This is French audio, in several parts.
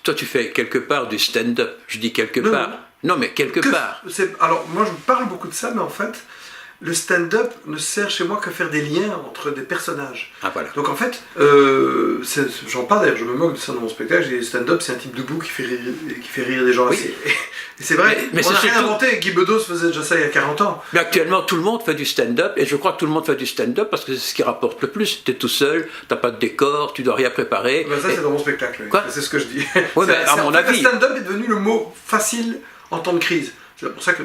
Toi, tu fais quelque part du stand-up. Je dis quelque part. Non, mais quelque part. Alors, moi, je parle beaucoup de ça, mais en fait, le stand-up ne sert chez moi qu'à faire des liens entre des personnages. Ah, voilà. Donc, en fait, j'en parle d'ailleurs, je me moque de ça dans mon spectacle. J'ai stand-up, c'est un type debout qui fait rire des gens. Oui. Et c'est vrai, mais on n'a c'est rien inventé. Guy Bedos faisait déjà ça il y a 40 ans. Mais actuellement, tout le monde fait du stand-up, et je crois que tout le monde fait du stand-up parce que c'est ce qui rapporte le plus. Tu es tout seul, tu n'as pas de décor, tu dois rien préparer. Ben ça, c'est dans mon spectacle. Quoi? C'est ce que je dis. Ouais, ben, à mon avis. Le stand-up est devenu le mot facile en temps de crise. C'est pour ça que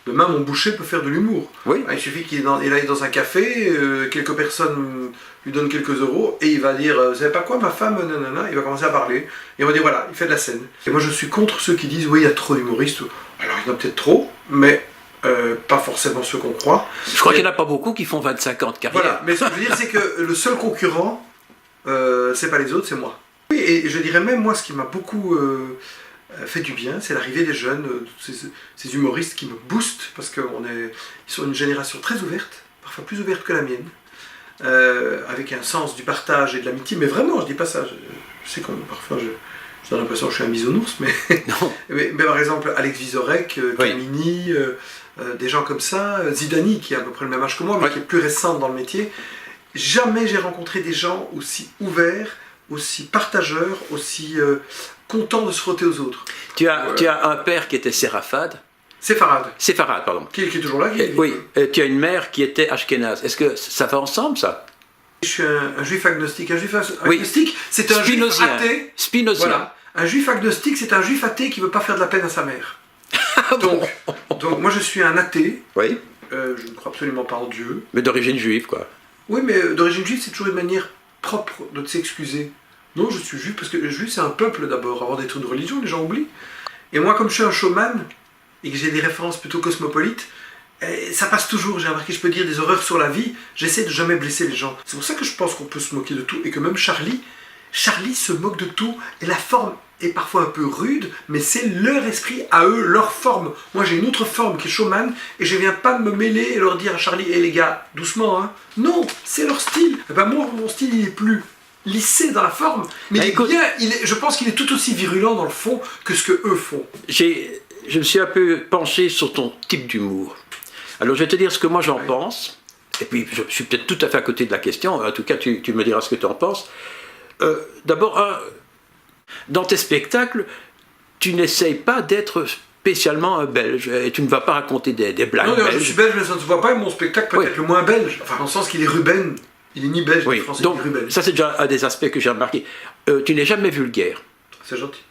demain, mon boucher peut faire de l'humour. Oui. Il suffit qu'il aille dans un café, quelques personnes lui donnent quelques euros, et il va dire « Vous savez pas quoi, ma femme, nanana », il va commencer à parler, et on va dire « Voilà, il fait de la scène ». Et moi, je suis contre ceux qui disent « Oui, il y a trop d'humoristes ». Alors, il y en a peut-être trop, mais pas forcément ceux qu'on croit. Je crois qu'il n'y en a pas beaucoup qui font 25 ans de carrière. Voilà, mais ce que je veux dire, c'est que le seul concurrent, c'est pas les autres, c'est moi. Oui, et je dirais même, moi, ce qui m'a beaucoup fait du bien, c'est l'arrivée des jeunes, ces humoristes qui me boostent, parce qu'ils sont une génération très ouverte, parfois plus ouverte que la mienne, avec un sens du partage et de l'amitié, mais vraiment, je dis pas ça, je sais que parfois j'ai l'impression que je suis un bisounours, mais, Non. mais par exemple Alex Vizorek, Camini, des gens comme ça, Zidani qui a à peu près le même âge que moi, mais qui est plus récente dans le métier, jamais j'ai rencontré des gens aussi ouverts, aussi partageurs, aussi contents de se frotter aux autres. Tu as un père qui était séraphade. Séfarade, pardon. Qui est toujours là. Oui, tu as une mère qui était ashkénaze. Est-ce que ça va ensemble, ça? Je suis un juif agnostique. Un juif agnostique, c'est un juif athée. Spinozien. Voilà. Un juif agnostique, c'est un juif athée qui ne veut pas faire de la peine à sa mère. Donc moi, je suis un athée. Oui. Je ne crois absolument pas en Dieu. Mais d'origine juive, quoi. Oui, mais d'origine juive, c'est toujours une manière propre de s'excuser. Non, je suis juif, parce que le juif, c'est un peuple d'abord. Avant d'être une religion, les gens oublient. Et moi, comme je suis un showman, et que j'ai des références plutôt cosmopolites, ça passe toujours. J'ai remarqué, je peux dire des horreurs sur la vie, j'essaie de jamais blesser les gens. C'est pour ça que je pense qu'on peut se moquer de tout, et que même Charlie se moque de tout, et la forme est parfois un peu rude, mais c'est leur esprit à eux, leur forme. Moi j'ai une autre forme qui est showman, et je viens pas me mêler et leur dire à Charlie, hé les gars, doucement, hein. Non, c'est leur style. Et ben moi, mon style, il est plus lissé dans la forme, mais je pense qu'il est tout aussi virulent dans le fond que ce que eux font. Je me suis un peu penché sur ton type d'humour. Alors je vais te dire ce que moi j'en pense, et puis je suis peut-être tout à fait à côté de la question, en tout cas tu me diras ce que tu en penses. D'abord, dans tes spectacles, tu n'essayes pas d'être spécialement un Belge, et tu ne vas pas raconter des blagues non, belges. Je suis belge, mais ça ne se voit pas, et mon spectacle peut être le moins belge, enfin dans le sens qu'il est Ruben, il est ni belge ni français, donc, ni Ruben. Ça c'est déjà un des aspects que j'ai remarqué. Tu n'es jamais vulgaire. C'est gentil.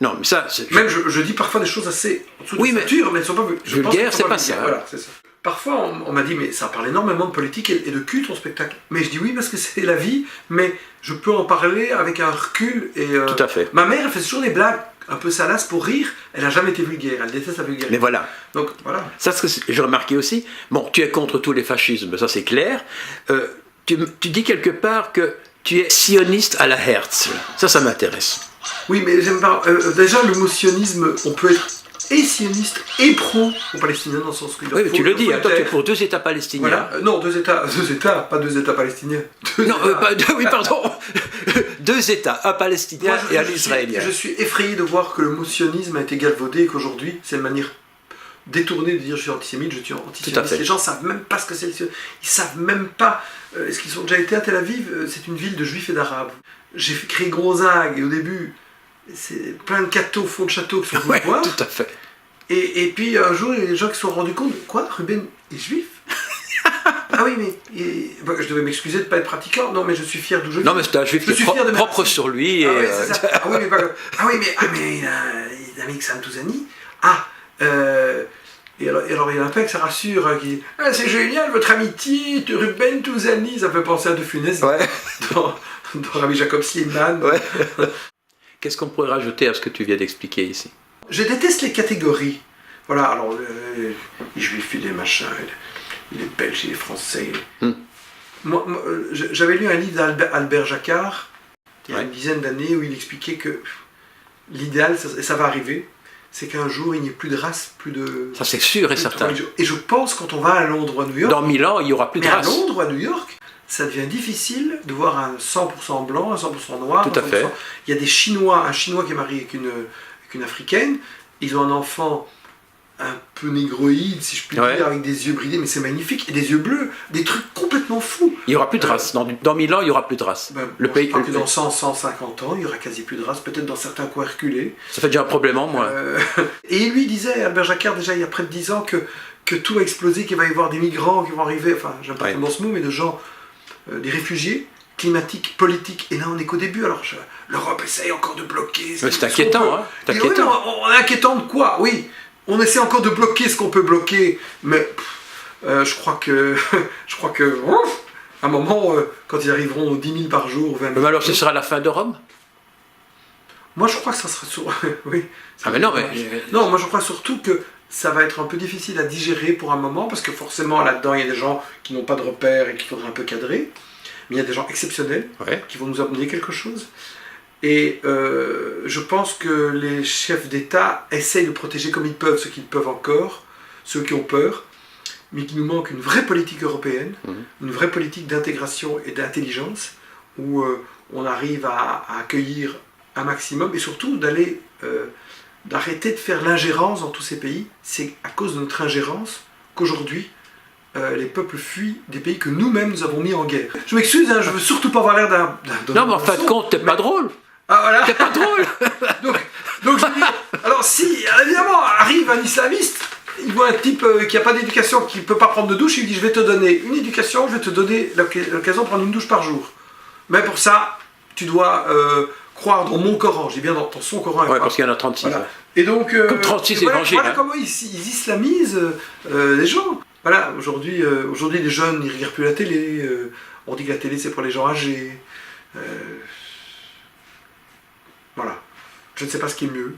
Non, mais ça... Même je dis parfois des choses assez en dessous de nature, mais elles ne sont pas vulgaires, c'est pas ça. Voilà, c'est ça. Parfois, on m'a dit, mais ça parle énormément de politique et de cul, ton spectacle. Mais je dis oui, parce que c'est la vie, mais je peux en parler avec un recul. Et, tout à fait. Ma mère, elle fait toujours des blagues un peu salaces pour rire. Elle n'a jamais été vulgaire, elle déteste la vulgarité. Mais voilà. Donc, voilà. Ça, ce que j'ai remarqué aussi. Bon, tu es contre tous les fascismes, ça c'est clair. Tu dis quelque part que tu es sioniste à la Herzl. Ça m'intéresse. Oui, mais j'aime pas. Déjà, le mot sionisme, on peut être et sioniste et pro-palestinien dans le sens que... Oui, mais tu le dis, toi tu es pour 2 États palestiniens. Voilà. Non, 2 États, pas 2 États palestiniens. Oui, pardon. 2 États, un palestinien et un israélien. Je suis effrayé de voir que le mot sionisme a été galvaudé et qu'aujourd'hui, c'est une manière détournée de dire je suis antisémite, je suis antisioniste. Les gens ne savent même pas ce que c'est le sionisme. Ils ne savent même pas. Est-ce qu'ils ont déjà été à Tel Aviv? C'est une ville de juifs et d'arabes. J'ai créé Gonzague et au début, c'est plein de cathos, fonds de château qui sont venus voir. Tout à fait. Et puis un jour, il y a des gens qui se sont rendus compte, quoi, Ruben est juif? Ah oui, mais je devais m'excuser de ne pas être pratiquant. Non, mais je suis fier d'où je viens. Non, mais c'est un juif qui est propre sur lui. Ah, c'est ça. Ah oui, mais il a mis Sam Touzani. Et alors il y en a un peu que ça rassure, qui dit « Ah, c'est génial, votre amitié, Ruben Touzani », ça fait penser à De Funès dans Rabbi Jacob Slimane. Ouais. Qu'est-ce qu'on pourrait rajouter à ce que tu viens d'expliquer ici? Je déteste les catégories. Voilà, alors, les juifs, il est machin, il est belge, il est français. Moi, j'avais lu un livre d'Albert Jacquard, il y a une dizaine d'années, où il expliquait que l'idéal, ça va arriver, c'est qu'un jour il n'y ait plus de race, plus de... Ça c'est sûr et plus de certain. religion. Et je pense quand on va à Londres ou à New York, Dans 1000 ans, il n'y aura plus de mais à race. Londres ou à New York, ça devient difficile de voir un 100% blanc, un 100% noir. Tout à 100%. fait. Il y a des Chinois, un Chinois qui est marié avec une Africaine, ils ont un enfant un peu négroïde, si je puis Ouais. dire, avec des yeux bridés, mais c'est magnifique, et des yeux bleus, des trucs complètement fous. Il n'y aura plus de race. Dans 1000 ans, il n'y aura plus de race. Ben, Le moi, pays, je crois que dans 100, 150 ans, il y aura quasi plus de race, peut-être dans certains coins reculés. ça fait déjà un problème en moins. Et lui disait, Albert Jacquard, déjà il y a près de 10 ans, que tout va exploser, qu'il va y avoir des migrants qui vont arriver, enfin, j'aime pas Ouais. tellement ce mot, mais de gens, des réfugiés climatiques, politiques. Et là, on n'est qu'au début. Alors, l'Europe essaye encore de bloquer. Mais c'est inquiétant, hein. C'est Et oui, inquiétant. on est inquiétant de quoi? Oui, on essaie encore de bloquer ce qu'on peut bloquer, mais je crois que, ouf, à un moment, quand ils arriveront aux 10 000 par jour, 20 000 Mais alors, ce sera la fin de Rome? moi, je crois que ça sera sur... oui. Ah mais non, mais... Non, moi je crois surtout que ça va être un peu difficile à digérer pour un moment, parce que forcément là-dedans il y a des gens qui n'ont pas de repères et qu'il faudra un peu cadrer, mais il y a des gens exceptionnels Ouais. qui vont nous amener quelque chose. Et je pense que les chefs d'État essayent de protéger comme ils peuvent ceux qu'ils peuvent encore, ceux qui ont peur, mais qu'il nous manque une vraie politique européenne, une vraie politique d'intégration et d'intelligence, où on arrive à accueillir un maximum, et surtout d'arrêter de faire l'ingérence dans tous ces pays. C'est à cause de notre ingérence qu'aujourd'hui, les peuples fuient des pays que nous-mêmes nous avons mis en guerre. Je m'excuse, hein, je veux surtout pas avoir l'air d'un... Non, mais en fin de compte, t'es pas drôle. Ah voilà. T'es pas drôle. Donc je dis, alors si, évidemment, arrive un islamiste, il voit un type qui n'a pas d'éducation, qui ne peut pas prendre de douche, il lui dit, je vais te donner une éducation, je vais te donner l'occasion de prendre une douche par jour. Mais pour ça, tu dois croire dans mon Coran, j'ai bien dans son Coran. Ouais, parce qu'il y en a 36. Voilà. Ouais. Et donc, Comme 36 voilà, évangiles. voilà Hein. comment ils islamisent les gens. Voilà, aujourd'hui les jeunes, ils ne regardent plus la télé. On dit que la télé, c'est pour les gens âgés. Voilà. Je ne sais pas ce qui est mieux.